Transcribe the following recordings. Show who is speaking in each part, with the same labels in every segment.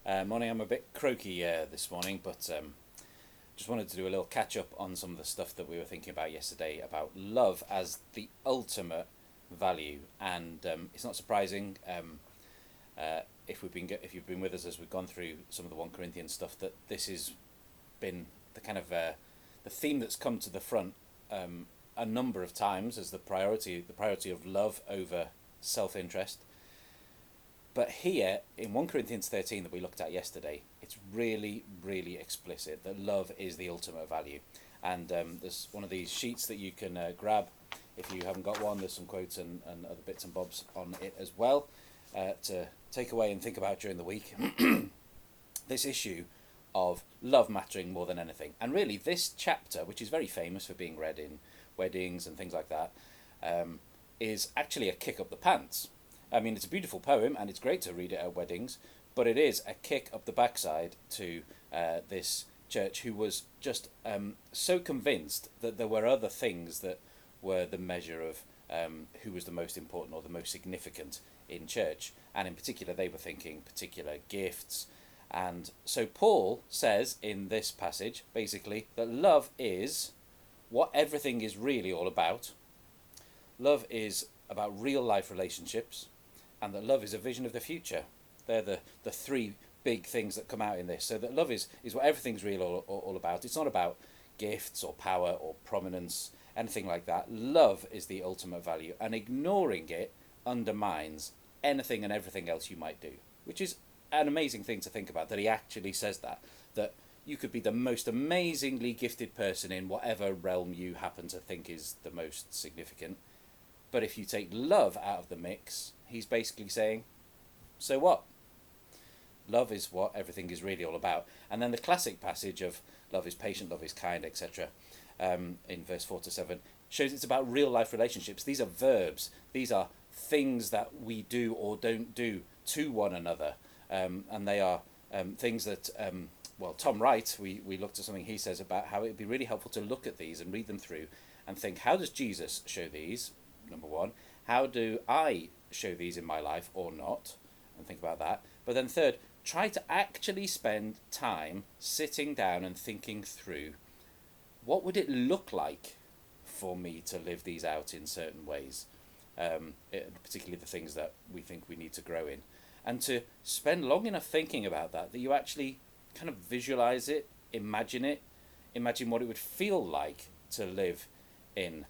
Speaker 1: Morning, I'm a bit croaky this morning, but just wanted to do a little catch up on some of the stuff that we were thinking about yesterday about love as the ultimate value. And it's not surprising if you've been with us as we've gone through some of the 1 Corinthians stuff that this has been the kind of the theme that's come to the front a number of times as the priority of love over self-interest. But here in 1 Corinthians 13 that we looked at yesterday, it's really, really explicit that love is the ultimate value. And there's one of these sheets that you can grab if you haven't got one. There's some quotes and other bits and bobs on it as well to take away and think about during the week. This issue of love mattering more than anything. And really this chapter, which is very famous for being read in weddings and things like that, is actually a kick up the pants. I mean, it's a beautiful poem and it's great to read it at weddings, but it is a kick up the backside to this church who was just so convinced that there were other things that were the measure of who was the most important or the most significant in church. And in particular, they were thinking particular gifts. And so Paul says in this passage, basically, that love is what everything is really all about. Love is about real life relationships. And that love is a vision of the future. They're the three big things that come out in this. So that love is what everything's really all about. It's not about gifts or power or prominence, anything like that. Love is the ultimate value. And ignoring it undermines anything and everything else you might do. Which is an amazing thing to think about, that he actually says that. That you could be the most amazingly gifted person in whatever realm you happen to think is the most significant. But if you take love out of the mix, he's basically saying, so what? Love is what everything is really all about. And then the classic passage of love is patient, love is kind, etc., in verse 4-7, shows it's about real life relationships. These are verbs. These are things that we do or don't do to one another. And they are things that, Tom Wright, we looked at something he says about how it would be really helpful to look at these and read them through and think, how does Jesus show these? Number one, how do I show these in my life or not? And think about that. But then third, try to actually spend time sitting down and thinking through what would it look like for me to live these out in certain ways, particularly the things that we think we need to grow in. And to spend long enough thinking about that you actually kind of visualize it, imagine what it would feel like to live in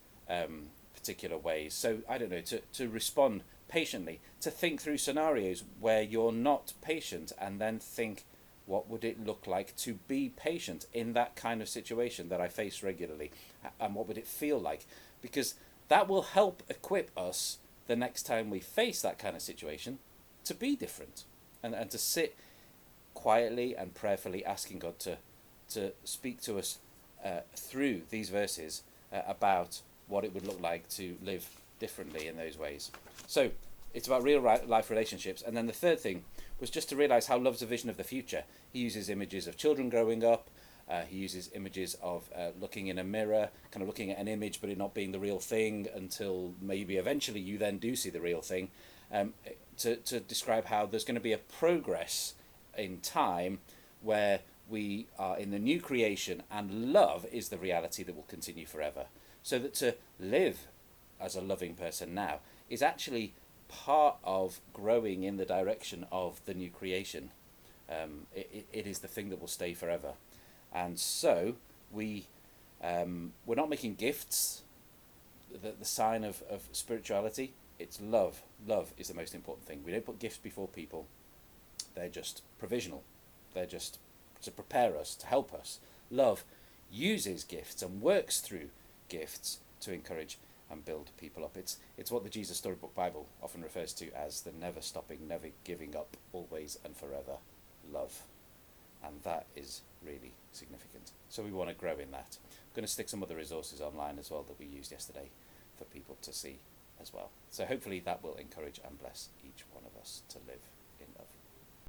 Speaker 1: particular ways. So I don't know, to respond patiently, to think through scenarios where you're not patient and then think, what would it look like to be patient in that kind of situation that I face regularly, and what would it feel like? Because that will help equip us the next time we face that kind of situation to be different and to sit quietly and prayerfully asking God to speak to us through these verses about what it would look like to live differently in those ways. So it's about real life relationships. And then the third thing was just to realise how love's a vision of the future. He uses images of children growing up. He uses images of looking in a mirror, kind of looking at an image but it not being the real thing until maybe eventually you then do see the real thing, to describe how there's going to be a progress in time where we are in the new creation and love is the reality that will continue forever. So that to live as a loving person now is actually part of growing in the direction of the new creation. It is the thing that will stay forever. And so we're not making gifts the sign of spirituality. It's love. Love is the most important thing. We don't put gifts before people. They're just provisional. They're just to prepare us, to help us. Love uses gifts and works through gifts to encourage and build people up. It's what the Jesus Storybook Bible often refers to as the never stopping, never giving up, always and forever love. And that is really significant. So we want to grow in that. I'm going to stick some other resources online as well that we used yesterday for people to see as well. So hopefully that will encourage and bless each one of us to live